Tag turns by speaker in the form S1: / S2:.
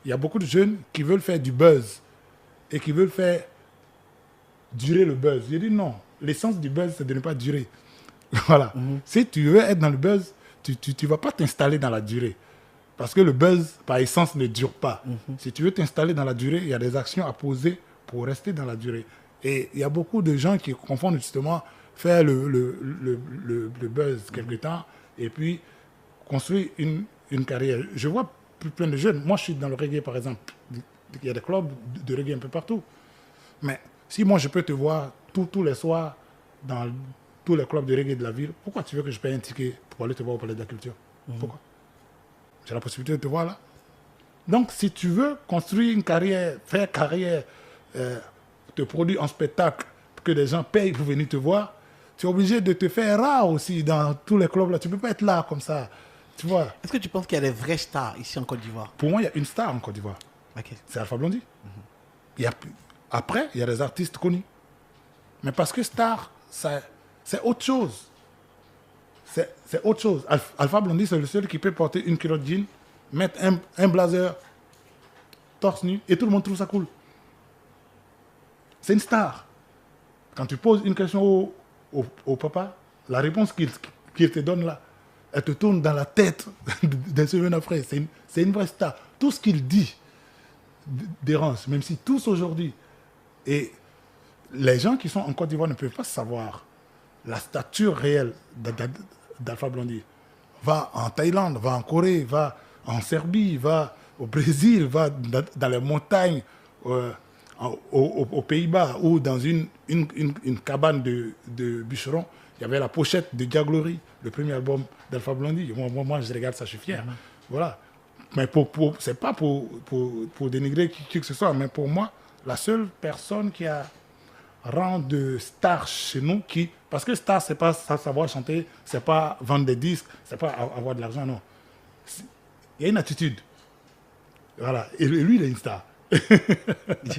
S1: il y a beaucoup de jeunes qui veulent faire du buzz et qui veulent faire durer le buzz. J'ai dit non, l'essence du buzz, c'est de ne pas durer. Voilà. Si tu veux être dans le buzz, tu ne vas pas t'installer dans la durée. Parce que le buzz, par essence, ne dure pas. Si tu veux t'installer dans la durée, il y a des actions à poser pour rester dans la durée. Et il y a beaucoup de gens qui confondent justement faire le buzz quelque temps et puis construire une carrière. Je vois plein de jeunes. Moi, je suis dans le reggae, par exemple. Il y a des clubs de reggae un peu partout. Mais si moi, je peux te voir tous les soirs dans tous les clubs de reggae de la ville, pourquoi tu veux que je paye un ticket pour aller te voir au Palais de la Culture? Pourquoi? J'ai la possibilité de te voir là. Donc, si tu veux construire une carrière, faire carrière, te produire un spectacle, que des gens payent pour venir te voir, tu es obligé de te faire rare aussi dans tous les clubs là. Tu ne peux pas être là comme ça. Tu vois?
S2: Est-ce que tu penses qu'il y a des vrais stars ici en Côte d'Ivoire?
S1: Pour moi, il y a une star en Côte d'Ivoire.
S2: Ok.
S1: C'est Alpha Blondy. Il y a, après, il y a des artistes connus. Mais parce que star, c'est autre chose. C'est autre chose. Alpha Blondy, c'est le seul qui peut porter une culotte jean, mettre un blazer, torse nu, et tout le monde trouve ça cool. C'est une star. Quand tu poses une question au papa, la réponse qu'il te donne là, elle te tourne dans la tête des semaines après. C'est une vraie star. Tout ce qu'il dit dérange, même si tous aujourd'hui. Et les gens qui sont en Côte d'Ivoire ne peuvent pas savoir la stature réelle d'Alpha Blondy. Va en Thaïlande, va en Corée, va en Serbie, va au Brésil, va dans les montagnes, aux Pays-Bas, ou dans une cabane de bûcherons. Il y avait la pochette de Diaglory, le premier album d'Alpha Blondy. Moi, je regarde ça, je suis fier. Voilà. Mais c'est pas pour dénigrer qui que ce soit, mais pour moi, la seule personne qui a rang de star chez nous, parce que star, c'est pas savoir chanter, c'est pas vendre des disques, c'est pas avoir de l'argent, non. Il y a une attitude. Voilà. Et lui, il est une star.